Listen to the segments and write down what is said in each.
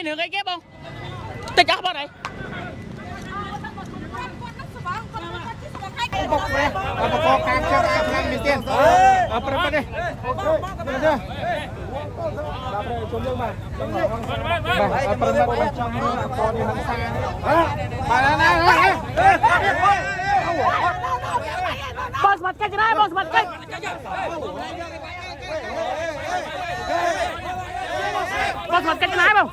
มีหนึ่งไอ้แกบ้องติดจ้าบ้านไหนบอกเลยประกอบการเจ้าอาพลังมีเตียนเอาไปมาดิเด้อชมเรื่องมาเอาไปมาช่องตอนนี้ทั้งซาไปแล้วนะบอสมัดกันจะได้บอสมัดกันบอสมัดกันจะได้บ้าง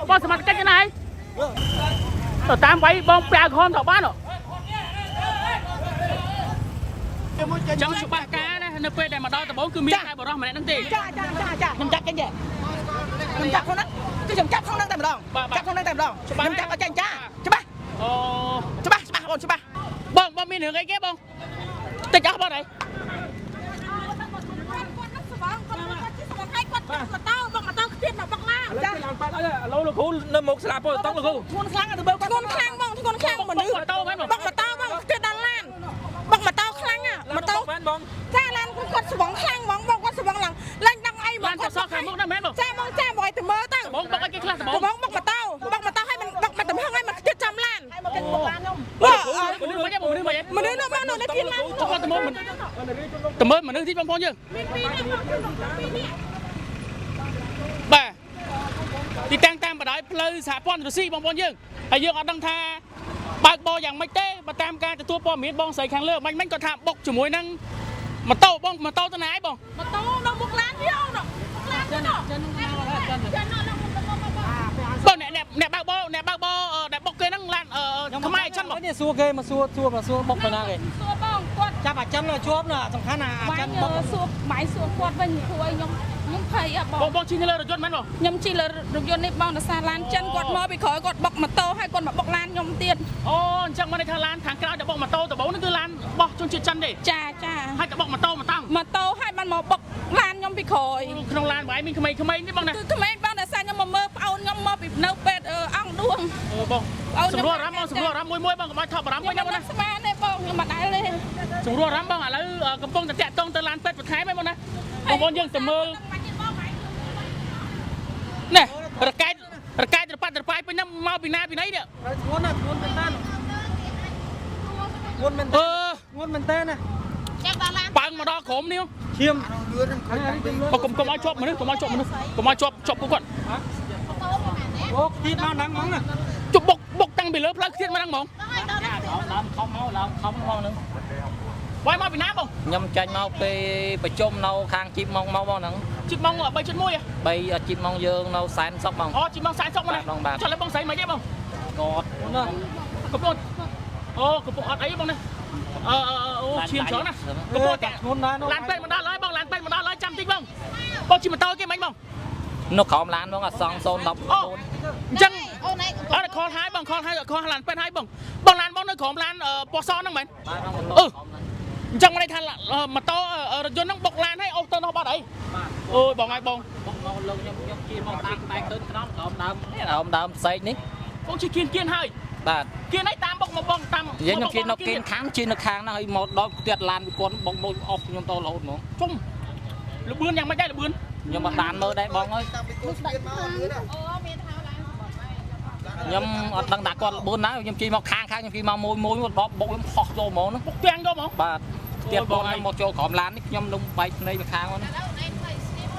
บอสมัดกันจะไหนต่อตามไว้บ้องแปลคอนต่อบ้านหรอจังชุบกานะในเฟซได้มาดอแต่บอกคือมีใครบอกเรามาแนะนำตีจ้าខ្ញុំចាក់ចេញខ្ញុំចាក់ខ្លួនហ្នឹងគឺខ្ញុំចាក់ក្នុងហ្នឹងតែម្ដងចាក់ក្នុងហ្នឹងតែម្ដងខ្ញុំចាក់ឲ្យចេញចាច្បាស់អូច្បាស់បងច្បាស់បងមានរឿងអីគេបងតិចអស់បងអីគាត់ស្វងគាត់ជិះស្វងឲ្យគាត់ម៉ូតូខ្ទៀតមកបុកឡាចាឡើងប៉ាត់អើឡូលោកគ្រូនៅមុខស្លាប់ទៅតង់លោកគ្រូធ្ងន់ខ្លាំងទៅបើគាត់ធ្ងន់ខ្លាំងបងធ្ងន់ខ្លាំងមនុស្សម៉ូតូហ្នឹងបុកម៉ូតូបងខ្ទៀតដល់ឡានបុកម៉ូតូខ្លាំងម៉ូតូបងចាឡានគាត់ស្វងខ្លាំងហ្មងបងគាត់ស្វងឡើងឡើងដឹងអីមកគាត់សក់ខាងមុខហ្នឹងមែនបងចាបងចាបងឲ្យទៅមើលទៅបងបុកអីគេខ្លះបងបុកម៉ូតូឲ្យมันបុកមកទំហឹងឲ្យมันខ្ទៀតចាំឡានមនុស្សមិនមនុស្សមកនៅទីឡានគាត់ទៅមើលមនុស្សទីបងប្អូនយើងបាទទីតាំងតាមបណ្ដោយផ្លូវសហព័ន្ធរុស្ស៊ីបងប្អូនយើងហើយយើងអត់ដឹងថាបើកបោយ៉ាងម៉េចទេបើតាមការទទួលព័ត៌មានបងស្រីខាងលើមិនគាត់ថាបុកជាមួយនឹងម៉ូតូបងម៉ូតូទៅណាឯងបងម៉ូតូនៅមុខឡានយកនោះឡាននោះបងអ្នកបើកបោដែលបុកគេហ្នឹងឡានខ្មែរចិនបងនេះសួរគេមកសួរបុកទៅណាគេសួរបងគាត់ចាប់អាចិនជាប់ណាសំខាន់ណាអាចិនបុកសួរម៉ៃសួរគាត់វិញព្រោះខ្ញុំភ័យបងជិះលើរថយន្តមែនបងខ្ញុំជិះលើរថយន្តនេះបងដោយសារឡានចិនគាត់មកពីក្រោយគាត់បុកម៉ូតូហើយគាត់មកបុកឡានខ្ញុំទៀតអូអញ្ចឹងមកន័យថាឡានខាងក្រៅដែលបុកម៉ូតូដំបូងនេះគឺឡានបោះជនជាតិចិនទេចាហើយក៏បុកម៉ូតូមកតង់ម៉ូតូហើយបានមកបុកឡានខ្ញុំពីក្រោយក្នុងឡានបងឯងមានក្មេងៗនេះបងណាគឺក្មេងបងដោយសារខ្ញុំមកមើលប្អូនខ្ញុំមកពីនៅពេទ្យអង្គឌួងអូបងសម្រួលអារម្មណ៍មួយបងកុំឲ្យថប់អារម្មណ៍វិញបងណាស្មានទេបងខ្ញុំមិនដែលទេសម្រួលអារម្មណ៍បងឥឡូវកំពុងតែតាក់ទងទៅឡានពេទ្យបន្ថែមហ្នឹងបងណាបងប្អូនយើងទៅមើលណែរកែតត្រប៉ាត់ត្រប៉ាយពេញហ្នឹងមកពីណាពីណីនេះធ្ងន់មែនតើធ្ងន់មែនតើធ្ងន់មែនតើណាចាំដល់ឡានបើមកដល់ក្រុមនេះឈាមបងកុំឲ្យជាប់មនុស្សកុំឲ្យជាប់ពួកគាត់អូខ្ទៀតមកហ្នឹងហ្មងណាជប់បុកតាំងពីលើផ្លូវខ្ទៀតមកហ្នឹងហ្មងឡើងខំមកហ្នឹងវាយមកពីណាបងខ្ញុំចាញ់មកពេលប្រជុំនៅខាងជីបម៉ងមកបងហ្នឹងជីបម៉ង3.1 3ជីបម៉ងយើងនៅសែនសុកបងអូជីបម៉ងសែនសុកមកណាចុះលើបងស្រីមិនទេបងគាត់ណាកំពុងអត់អីបងណាអូឈាមច្រើនណាកំពុងតែធ្ងន់ណាស់ឡានពេទ្យមកដល់ហើយបងឡានពេទ្យមកដល់ហើយចាំតិចបងជិះម៉ូតូគេមិនបងនៅក្រោមឡានបងអសង014អញ្ចឹងអូនឯងអត់ខលហើយបងខលឡានពេទ្យហើយបងឡានបងនៅក្រោមឡានពណ៌សហ្នឹងមែនអញ្ចឹងមិនន័យថាម៉ូតូរថយន្តហ្នឹងបុកឡានហើយអូសទៅនោះបាត់អីអូយបងហើយបងមកលើខ្ញុំជិះមកតាមបែកទៅក្រោមដើមផ្សេងនេះបងជិះគៀនហើយបាទគៀនឲ្យតាមបុកមកបងតាមខ្ញុំជិះនៅគៀនខាងជិះនៅខាងហ្នឹងហើយមកដល់ផ្ទះឡានពីគាត់បងដូចអស់ខ្ញុំទៅរហូតហ្មងជុំលបឿនយ៉ាងម៉េចដែរលបឿនខ្ញុំមកដានមើលដែរបងអើយអូមានថាឡានខ្ញុំអត់ដឹងថាគាត់លបឿនណាខ្ញុំជិះមកខាងខ្ញុំជិះមកមួយគាត់បោកខ្ញុំហោះចូលហ្មងហ្នឹងបុកទាំងយកហ្មងបាទទៀតបងមកចូលក្រោមឡាននេះខ្ញុំលំបែកភ្នែកទៅខាងហ្នឹង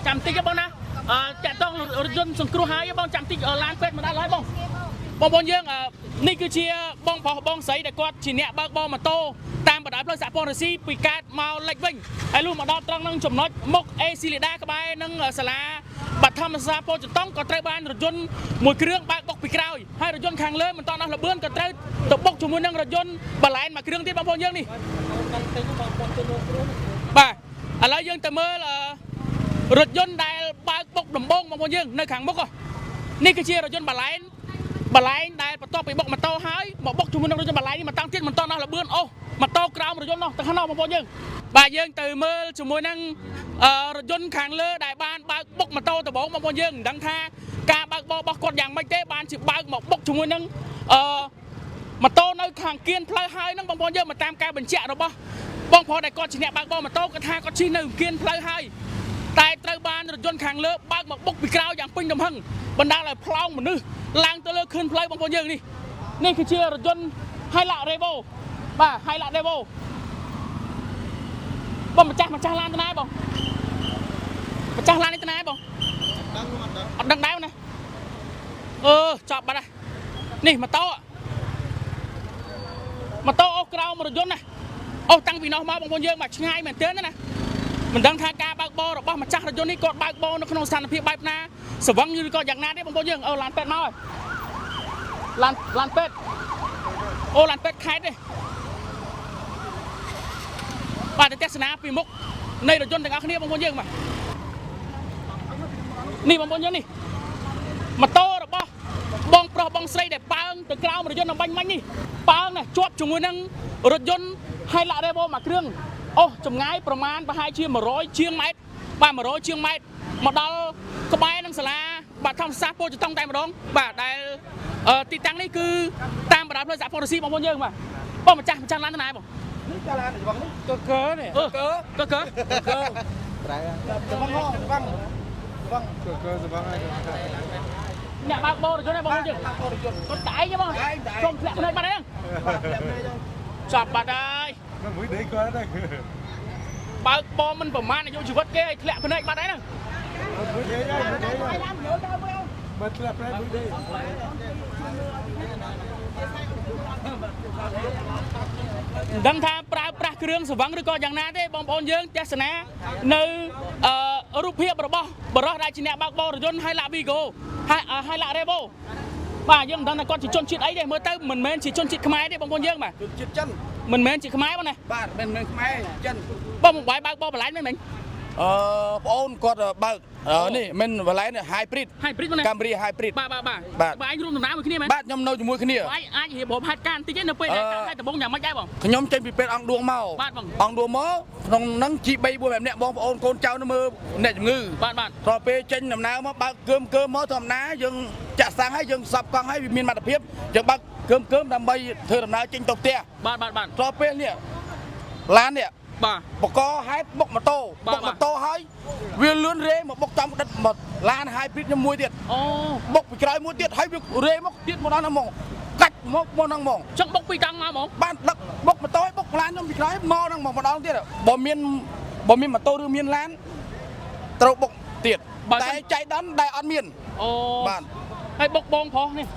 ចាំតិចបងណាតាក់តងរថយន្តសង្គ្រោះហើយបងចាំតិចឡានពេទ្យមកដល់ហើយបងប្អូនយើងនេះគឺជាបងប្រុសបងស្រីដែលគាត់ជាអ្នកបើកបរម៉ូតូតាមបណ្ដោយផ្លូវសហព័ន្ធរុស្ស៊ីពីកើតមកលិចវិញហើយលុះមកដល់ត្រង់នឹងចំណុចមុខអេស៊ីលីដាក្បែរនឹងសាលាបឋមសិក្សាពោធិ៍ចតុងក៏ត្រូវបានរថយន្តមួយគ្រឿងបើកបុកពីក្រោយហើយរថយន្តខាងលើមិនតាន់អស់លបឿនក៏ត្រូវទៅបុកជាមួយនឹងរថយន្តបលែនមួយគ្រឿងទៀតបងប្អូនយើងនេះបាទឥឡូវយើងទៅមើលរថយន្តដែលបើកបុកដំបងបងប្អូនយើងនៅខាងមុខនេះគឺជារថយន្តបលែនដែលបន្ទាប់ពីបុកម៉ូតូហើយមកបុកជាមួយនឹងរថយន្តបលែននេះមកតាំងទៀតមិនតាន់អស់លបឿនអូម៉ូតូក្រោមរថយន្តនោះទៅខាងនោះបងប្អូនយើងបាទយើងទៅមើលជាមួយនឹងរថយន្តខាងលើដែលបានបើកបុកម៉ូតូដំបងបងប្អូនយើងមិនដឹងថាការបើកបោរបស់គាត់យ៉ាងម៉េចទេបានជាបើកមកបុកជាមួយនឹងម៉ូតូនៅខាងគៀនផ្លូវហើយហ្នឹងបងប្អូនយើងមកតាមការបញ្ជាក់របស់បងប្រុសដែលគាត់ជាអ្នកបើកបរម៉ូតូគាត់ថាគាត់ជិះនៅគៀនផ្លូវហើយ แต่ตระบานรถยนต์ขังเลือบบ้านมาบุกปีกราวอย่างปิ้งดำหังบรรดาเลยพลองเหมือนนึกลางตัวเลือกขึ้นเพลย์บางคนยังนี่คือเชียร์รถยนต์ไฮละเรโบบ้าไฮละเรโบบ่มาจ้าลานตัวไหนบ่มาจ้าลานนี่ตัวไหนบ่ดังได้ไหมจับมาได้นี่มาโต้โอ้กราวมารถยนต์นะโอ้ตั้งปีน้องมาบางคนเยอะมาง่ายเหมือนเตือนนะมันดังทางการบางบอหรอกบ้ามาจ้ารถยนต์นี่กดบางบอในขนมสันเพียบใบนาสว่างอยู่ก็อย่างนั้นได้บางคนเยอะลานเป็ดน้อยลานเป็ดโอ้ลานเป็ดขายดิป่าจะเทศนาปีมุกในรถยนต์ต่างๆนี้บางคนเยอะมานี่บางคนเยอะนี่มาโต้หรอกบ้าบองปลอบองใส่เด็ดปังตัวกลาวรถยนต์น้ำบังมันนี่ปังเนี่ยจวบจุงมือนั่งรถยนต์ให้ละได้บ่มาเครื่องโอ้จมง่ายประมาณประหายเชียง100เชียงไม้บ้าน100เชียงไม้มาดอลกระบายนั่งสลาบาดทำซาโปจะต้องแต่มาดองบาดได้ติดตั้งนี่คือตามประดับเลยจากโฟล์ซีบางคนเยอะมาป้ามาจ้างร้านทนายบ่นี่จะร้านบางนี่ก็เกอเนี่ยก็เกอจะบ้างบ้างเกอจะบ้างอะไรเนี่ยบางโบรถยนต์ได้บางคนเยอะก็ตายใช่ไหมชมแผลคนไหนมาได้ยังจับมาได้มันมือเด็กก็ได้บางโบมันประมาณอายุชีวิตเกย์แผลคนไหนมาได้ยังมือเด็กมันแผลไปมือเด็กดังทางปราเครื่องสว่างหรือก็อย่างนั้นได้บองบอลเยอะเจสนาในรูปเพียบบรอได้จีเนะบางโบรถยนต์ให้ละบีโก้ให้ละเรโบป่ายังดังนั้นก็จีจนชิดไอ้เด้เมื่อเต้เหมือนเมนจีจนชิดขมายได้บางคนเยอะมาชิดจันเหมือนเมนจีขมายป่ะเนี่ยบ้านเป็นเมนขมายจันบ้าหมกใบบางโบปลายไม่เหม็นโอนก็บ้านนี่มันปลายเนี่ยไฮบริดมั้ยกัมบรีไฮบริดบ้าไอ้รุ่นน้ำมือขึ้นนี่ไหมบ้านยำเนาจมูกขึ้นนี่ไอ้เหี้ยผมหัดการตีเจนเนเป้ได้แต่บงอย่างไม่ได้บ่ขยมใจปีเป็นอังดวงเมาอังดวงเมาตรงนั่งจีใบบัวแบบเนี้ยบองโอนโกนเจ้าในมือเนี่ยงือบ้านต่อไปเจนน้ำน้ำมาบ้าเกิมมาทำน้ายังจะสร้างให้ยังสับกองให้มีมาตรเพียบยังบ้าเกิมทำใบเธอทำน้าเจนตกเตี้ยบ้านต่อไปเนี่ยร้านเนี่ยบกให้บกมาโตให้เวียนเลื่อนเร่มาบกจำดัดหมดร้านไฮบริดยังมวยเดียดบกไปกลายมวยเดียดให้เร่มกเดียดมานั่งมองกัดมกมานั่งมองจังบกไปตังมาหมองบ้านลักบกมาโตบกร้านยังไปกลายมานั่งมองมานั่งเดียดบ่มีนมาโตหรือมีนร้านตรบกเดียดแต่ใจดันได้อันมีนบ้านให้บกบองพอนี่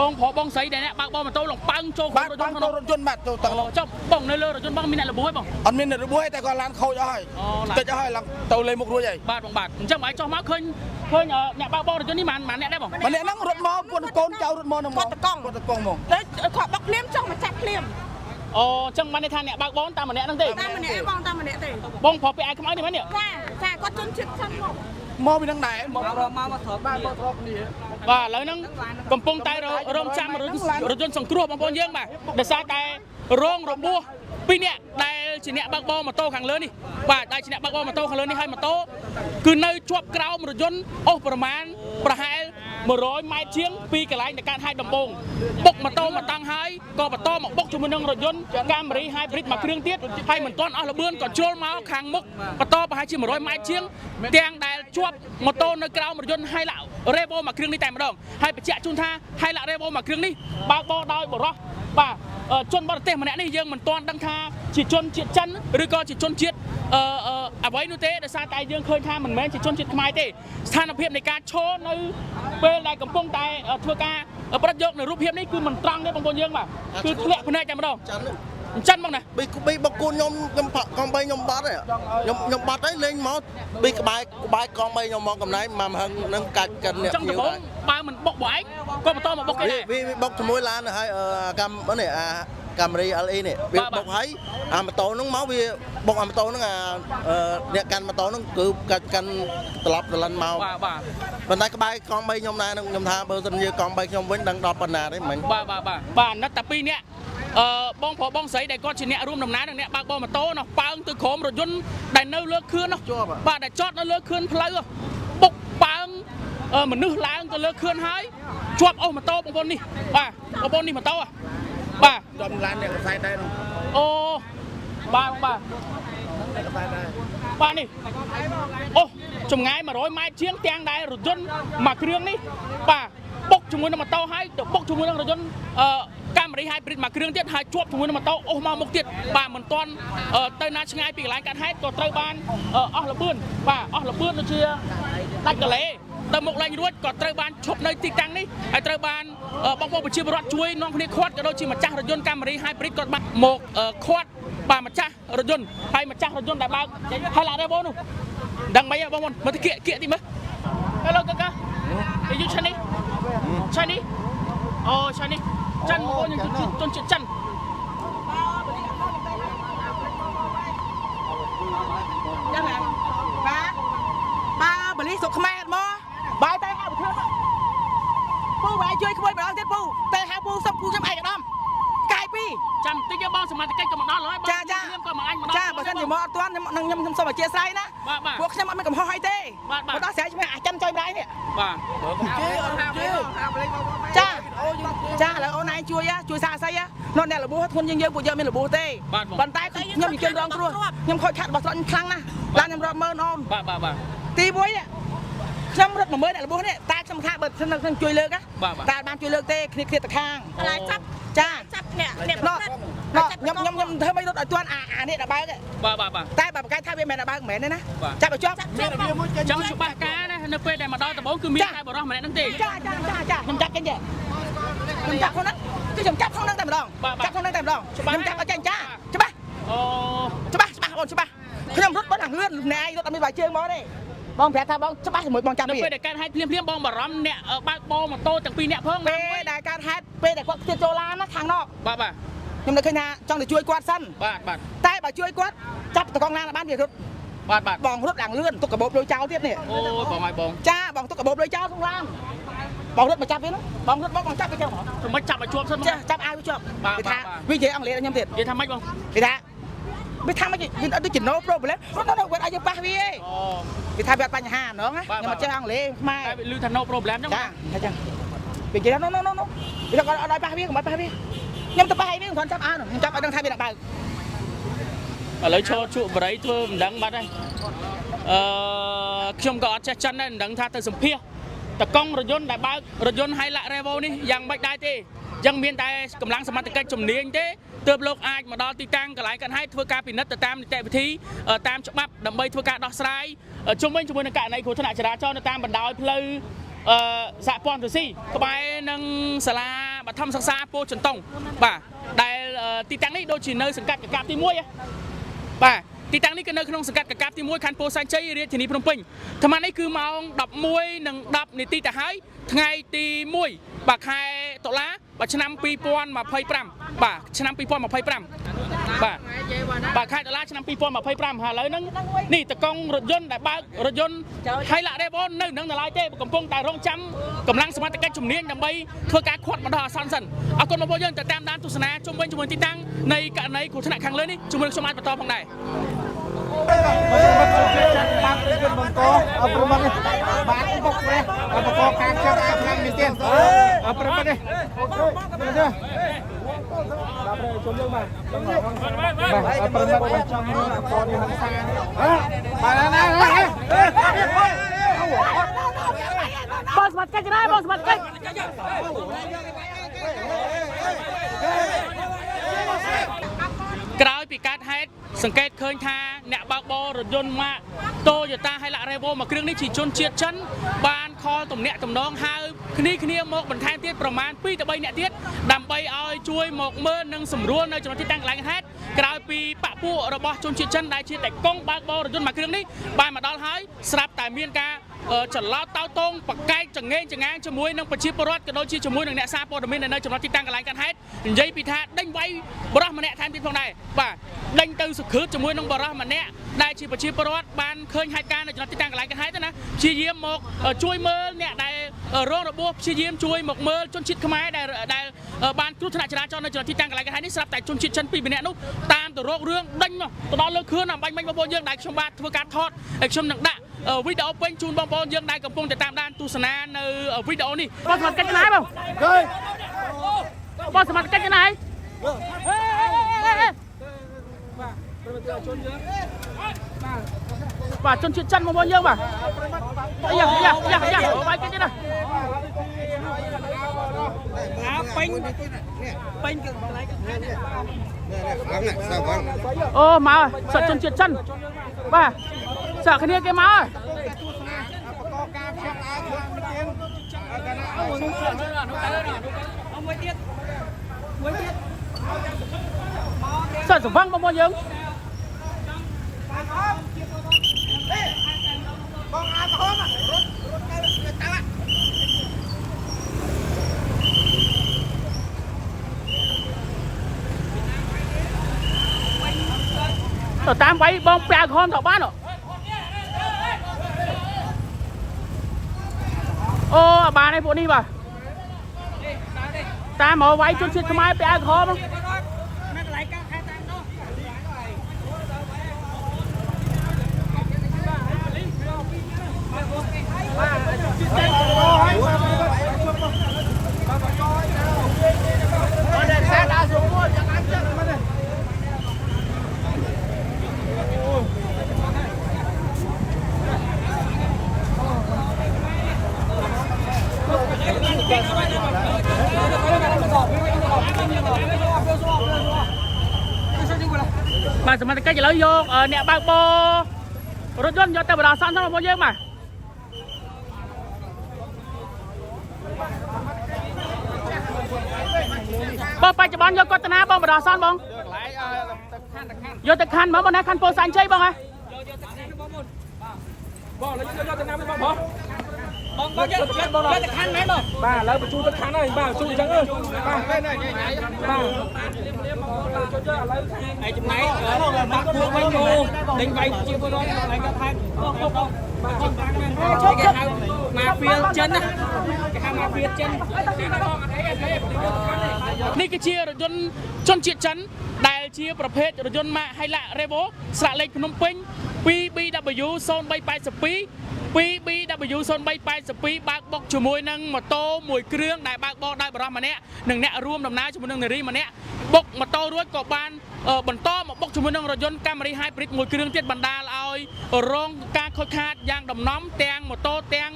บองพอบองใส่แต่เนี่ยบางบองมันโตหลงปังโจกรถยนต์มาโตตังเราจับบองในเรือรถยนต์บางมีเนี่ยระบุให้บองอันมีเนี่ยระบุให้แต่ก็ร้านเขาจะให้แต่จะให้หลังโตเลยมุกรู้ใหญ่บาทจังหมายจอมาเคยเนี่ยบางบองรถยนต์นี่มันเนี่ยได้บองมันเนี่ยนั่งรถมอปนโกนเจ้ารถมอน้ำมอปนกองมองแล้วขอบักเลี้ยมจ้องมาจับเลี้ยมจังมันในทางเนี่ยบางบองตามมันเนี่ยนั่งเตะตามมันเนี่ยบองตามมันเนี่ยเตะบองพอไปไอ้ขมายนี่มันเนี่ยจ้าก็จนชิดชั้นมอไปทางไหนมอมาถอดบ้านถอดนี่ว่าแล้วนั่งกำปงไตเราเริ่มจำรถยนต์ส่งครัวบางคนเยอะมาเดี๋ยวซาแต่ร้องรบบัวปีเนี้ยได้จีเนะบางบอมาโตขังเลยนี่ว่าได้จีเนะบางบอมาโตขังเลยนี่ให้มาโตคือในชวบกราวรถยนต์ประมาณประหาร100 ไม้เชียงปีกระไรในการให้ดำบงบกมาโตมาตั้งให้ก็มาโตมาบกจุ่มนึงรถยนต์การบริให้ผลิตมาเครื่องเทียดให้เหมือนต้นระเบือนก่อนโจลมาขังมุกมาโตมาให้เชียง100 ไม้เชียงเตียงได้ชวบมาโตในกราวรถยนต์ให้ละเรโบมาเครื่องนี้แต่มาดองให้ไปเจ้าจุนท่าให้ละเรโบมาเครื่องนี้บางบอได้บอกว่าป่าจนบริเตมันนี่ยังมันตอนดังท่าจีจนจีจันหรือก็จีจนจีเอาไว้นู่นเต้แต่ซาตายยังเคยท่าเหมือนแม่จีจนจีขมายเต้สถานเพียบในการโชว์ในเวลากับพงตายทัวร์การประโยคในรูปเพียบนี่คือมันตรังได้บางคนยังแบบคือเละพนักใจมาดองจันบ้างนะบีบกูยมกองใบยมบัดเลยยมบัดได้เล่นมอบีกบายกองใบยมมองกับไหนมาหังนั่งกัดกันเนี่ยจังแต่ผมปลามันบกไหวก็มาต้อมาบกได้วีบกขโมยร้านนะฮะกำเนี่ยกำรีอะไรเนี่ยบีบกให้มาโตน้องเมาวีบกมาโตน้องเนี่ยกันมาโตน้องคือกันตลบตะลันเมาบันไดกบายกองใบยมนายยมทาเบอร์สัญญากองใบยมเว้นดังดอปนาได้เหมือนบ้านนักแต่ปีเนี้ยบ้องพอบ้องใส่ได้ก็ชนะร่วมดำน้ำอย่างเนี้ยบางบ้องมาโตเนาะปังตัวโขมรถยนต์ได้เนื้อเลือกคืนเนาะบ้านได้จอดเนื้อเลือกคืนเพลย์บุกปังเหมือนนึกล้างตัวเลือกคืนหายชวบมาโตบางคนนี่บางคนนี่มาโตจอมร้านเนี่ยก็ใส่ได้โอ้บ้านี่โอ้ ចម្ងាយ100ម៉ែត្រជាងទាំងដែលរថយន្តមួយគ្រឿងនេះបាទបុកជាមួយនឹងម៉ូតូហើយទៅបុកជាមួយនឹងរថយន្តកាមេរី hybrid មួយគ្រឿងទៀតហើយជាប់ជាមួយនឹងម៉ូតូអូសមកមុខទៀតបាទមិនទាន់ទៅណាឆ្ងាយពីកន្លែងកាត់ហេតុក៏ត្រូវបានអស់លបឿនបាទអស់លបឿនដូចជាដាច់កលេទៅមុខឡើងរួចក៏ត្រូវបានឈប់នៅទីតាំងនេះហើយត្រូវបានបងប្អូនប្រជាពលរដ្ឋជួយនាំគ្នាខាត់ក៏ដូចជាម្ចាស់រថយន្តកាមេរី hybrid គាត់បានមកខាត់បាទម្ចាស់រថយន្តហើយម្ចាស់រថយន្តដែលបើកហើយឡារ៉េបូនោះដឹងមិនបងប្អូនមើលទៅគៀកទីមើល Hello កាកា Are you Chinese Chinese Oh Chinese ចិនបងប្អូនយើងជនជាតិចិនចាំណាបាទបលីសុខខ្មែរអត់មកបាយតែហៅធ្វើពូបាយជួយក្មួយម្ដងទៀតពូតែហៅពូសុំពូខ្ញុំឯកឧត្តមកាយពីចាំតិចបងសមាជិកក៏មកដល់ហើយបងខ្ញុំក៏មកអញមកដល់ចាបើសិនជាមកអត់ទាន់ខ្ញុំសូមអធិស្ឋានណាពួកខ្ញុំអត់មានកំហុសអីទេមកដល់ស្រែឈ្មោះអាចិនចុយម្ដាយនេះបាទចាឥឡូវអូនឯងជួយសាស្អីនោះអ្នករបួសធ្ងន់យើងពួកយើងមានរបួសទេប៉ុន្តែខ្ញុំនិយាយរងគ្រោះខ្ញុំខូចខាតរបស់ស្រន់ខ្លាំងណាស់ឡើងខ្ញុំរាប់មើលអូនបាទទី1ខ្ញុំរត់10000អ្នករបួសនេះតែខ្ញុំថាបើខ្ញុំនឹងជួយលើកតែបានជួយលើកទេគ្នាទៅខាងឥឡូវចាប់អ្នកខ្ញុំធ្វើមិនរត់ឲ្យទាន់អានេះដល់បើកបាទតែបើប្រកែកថាវាមិនដល់បើកមិនមែនទេណាចាប់ឲ្យជាប់ចង់ច្បាស់ការណានៅពេលដែលមកដល់ដំបូងគឺមានតែបរិសម្នាក់ហ្នឹងទេចាខ្ញុំចាប់ចេញទេខ្ញុំចាប់ខ្លួនហ្នឹងគឺខ្ញុំចាប់ខ្លួនហ្នឹងតែម្ដងចាប់ខ្លួនហ្នឹងតែម្ដងខ្ញុំចាប់ឲ្យចេញចាច្បាស់អូច្បាស់អូនច្បាស់ខ្ញុំរត់បើឡើងលឿនណែរត់អត់មានបាយជើងមកទេបងប្រាប់ថាបងច្បាស់ជាមួយបងចាប់ពីពេលដែលកើតហេតុភ្លាមបងបារម្ភអ្នកបើកបោម៉ូតូទាំងពីរអ្នកផងពេលដែលកើតហេតុពេលដែលគាត់ខ្ទាតចូលឡានណាខាងនោះបាទខ្ញុំនឹកឃើញថាចង់ទៅជួយគាត់សិនបាទតែបើជួយគាត់ចាប់តកងឡានបានវារត់បាទបងរត់ឡើងលឿនទុកកាបូបលុយចោលទៀតនេះអូយបងឲ្យបងចាបងទុកកាបូបលុយចោលក្នុងឡានបងរត់មកចាប់វានោះបងរត់បងចាប់វាចឹងហ្មងមិនចាប់ឲ្យជាប់សិនចាប់ឲ្យវាជាប់វាថាវានិយាយអង់គ្លេសខ្ញុំទៀតនិយាយថាម៉េចបងវាថាវាថាមិនវាអត់ដូច no problem នោះវាអាចប៉ះវាឯងវាថាវាអត់បញ្ហាហ្មងខ្ញុំអត់ចេះអង់គ្លេសខ្មែរតែឮថា no problem ចឹងចាចឹងវានិយាយ no វាថាអត់ឲ្យប៉ះវាកុំឲ្យប៉ះវាខ្ញុំទៅប៉ះឲ្យវាមិនចាប់អានខ្ញុំចាប់ឲ្យដឹងថាវាដាក់បើកឥឡូវឈរជក់បរិយធ្វើមិនដឹងបាត់ហើយខ្ញុំក៏អត់ចេះចិនដែរមិនដឹងថាទៅសម្ភាសតកង់រថយន្តដែលបើករថយន្ត Hilux Revo នេះយ៉ាងម៉េចដែរទេចឹងមានតែកម្លាំងសមត្ថកិច្ចជំនាញទេទើបលោកអាចមកដល់ទីតាំងកន្លែងកាត់ហេតុធ្វើការពិនិត្យទៅតាមនីតិវិធីតាមច្បាប់ដើម្បីធ្វើការដោះស្រាយជុំវិញជាមួយនឹងករណីគ្រោះថ្នាក់ចរាចរណ៍នៅតាមបណ្ដោយផ្លូវសហព័ន្ធរុស្ស៊ីក្បែរនឹងសាលាបឋមសិក្សាពោធិ៍ចិនតុងបាទដែលទីតាំងនេះដូចជានៅសង្កាត់កកាបទី1បាទទីតាំងនេះគឺនៅក្នុងសង្កាត់កកាបទី1ខណ្ឌពោធិ៍សែនជ័យរាជធានីភ្នំពេញអាត្មានេះគឺម៉ោង 11:10 នាទីទៅហើយថ្ងៃទី1បាទខែតុលាបាទឆ្នាំ2025បាទឆ្នាំ2025បាទខែតុលាឆ្នាំ2025ហើយឥឡូវហ្នឹងនេះតកង់រថយន្តដែលបើករថយន្ត Hilux Revo នៅនឹងដល់ឡើយទេកំពុងតែរងចាំកម្លាំងសមត្ថកិច្ចជំនាញដើម្បីធ្វើការខាត់មកដល់អាសន្នសិនអរគុណបងប្អូនយើងទៅតាមដានទស្សនាជុំវិញជាមួយទីតាំងនៃករណីគ្រោះថ្នាក់ខាងលើនេះជាមួយខ្ញុំអាចបន្តផងដែរបានរៀនបន្តអរព្រមនេះបានបុកនេះបកខាងចរអា5មានទៀតអរព្រមនេះបាទជុំយើងបាទអរព្រមបានចង់បកនេះហង្សាបាទណាបងស្មាត់កិច្ចណាបងស្មាត់កិច្ចក្រោយពីកើតហេតុសង្កេតឃើញថាអ្នកបើកបររថយន្តម៉ាក Toyota Hilux Revo មួយគ្រឿងនេះជាជនជាតិចិនបានខលទំនាក់ទំនងហៅគ្នាមកបន្ថែមទៀតប្រមាណ 2 ទៅ 3 នាក់ទៀតដើម្បីឲ្យជួយមកមើលនិងសម្រួលនៅចំណុចទីតាំងកន្លែងហេតុក្រោយពីបពុះរបស់ជនជាតិចិនដែលជាតែកង់បើកបររថយន្តមួយគ្រឿងនេះបានមកដល់ហើយស្រាប់តែមានការចល័តតោតងបកែកចង្អេងចងាងជាមួយនឹងប្រជាពលរដ្ឋក៏ដូចជាជាមួយនឹងអ្នកសារព័ត៌មាននៅចំណុចទីតាំងកន្លែងកើតហេតុនិយាយពីថាដេញវាយបរិសម្នាក់ថែមទៀតផងដែរបាទដេញទៅសង្គ្រោះជាមួយនឹងបរិសម្នាក់ដែលជាប្រជាពលរដ្ឋបានឃើញហេតុការណ៍នៅចំណុចទីតាំងកន្លែងកើតហេតុណាព្យាយាមមកជួយមើលអ្នកដែលរងរបួសព្យាយាមជួយមកមើលជនជាតិខ្មែរដែលបានគ្រោះថ្នាក់ចរាចរណ៍នៅចំណុចទីតាំងកន្លែងកើតហេតុនេះស្រាប់តែជនជាតិចិន2 ម្នាក់នោះតាមទៅរករឿងដេញមកទៅដល់លើខឿនបាញ់បងប្អូនយើងដែលខ្ញុំបាទធ្វើការថតហើយខ្ញុំនឹងដាក់វីដេអូពេញជូនបងប្អូនយើងដែលកំពុងតែតាមដានទស្សនានៅវីដេអូនេះបងសមត្ថកិច្ចណាបងបងសមត្ថកិច្ចណា bà chân chuyện chân mà bao nhiêu mà bài cái này ô mà sợ chân chuyện chân bà sợ cái kia má ơi sợ sủng văng bao nhiêu tao tam váy bông bè con thảo bán rồi ô bà này phụ đi bà ta mở váy chút xíu mai bè con không bàสมัยcái gì lấy vô nè bà bò rồi dân cho tao bà sẵn xong bao nhiêu mà bò phải cho bọn vô có tên á bò bà sẵn bông vô tịch khăn mở bọn này khăn phố xanh chơi bông à bò lấy vô tịch khăn bông bò bò vô tịch khăn mấy bông bà lấy một chú tịch khăn này bà chú chẳng ơi bà này bà ai chụp máy bắt buộc mấy cô đánh bay chiêu cô đó lại gặp thằng mà phía chân á cái hàng mà phía chânนี่คือเชียร์รถยนต์ชนเฉียดชั้นได้เชียร์ประเภทรถยนต์มาไฮละเรโวสระเล็กพนมเป้งปี BW โซนใบไปสปีปี BW โซนใบไปสปีบากบอกชั่วโมงนั่งมอโต้มวยเครื่องได้บากบอกได้บรอมมาเนี้ยหนึ่งเนี้ยรวมดำน้ำชั่วโมงนึงในรีมาเนี้ยบกมอโต้รถกบบานบนโต้มาบกชั่วโมงนึงรถยนต์การมารีไฮบริดมวยเครื่องเทียบบรรดาเอารองการคดขาดยางดำน้ำแตงมอโต้แตง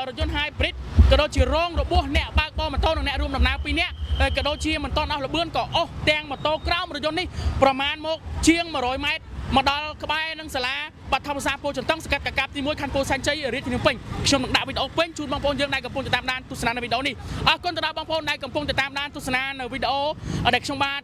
รถยนต์ไฮบริดกระโดดจีร่องรถบัวเนี่ยบากบอมาโต้หนึ่งเนี้ยรวมดำน้ำปีเนี้ยกระโดดเชียร์มันต้อนเอาระเบื้องก่อโอ้แตงมาโต้กล้ามรถยนต์นี่ประมาณโมกเชียงมา100 เมตรมาดอลกระบายนังสลาบัตรธรรมศาสตร์โปรจนต้องสกัดกับที่มวยคันโปรซันเจย์ริทินปิงชมดักวิดีโอเป็นชูนบางโปรยังในกับโปรจะตามด้านตุสนาในวิดีโอนี้คนจะดาวบางโปรในกับโปรจะตามด้านตุสนาในวิดีโอเด็กชมบาท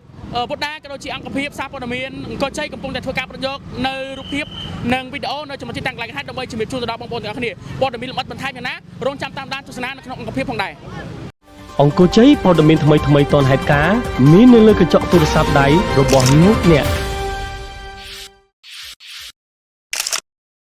บทได้กระโดดจีอังกฤษซาปอดมีนก็ใช้กับโปรจะทัวร์การประโยชน์ในรูปเทียบในวิดีโอในจะมาที่ตั้งหลักให้ดำเนินชีวิตชูนจะดาวบางโปรอย่างนี้โปรจะมีลำดับบันทัดอย่างนั้นรวมจำตามด้านตุสนาในขนมอังกฤษของใดអង្គជ័យព័ត៌មានថ្មីៗតនហេតុការមាននៅលើកញ្ចក់ទូរស័ព្ទដៃរបស់លោកអ្នក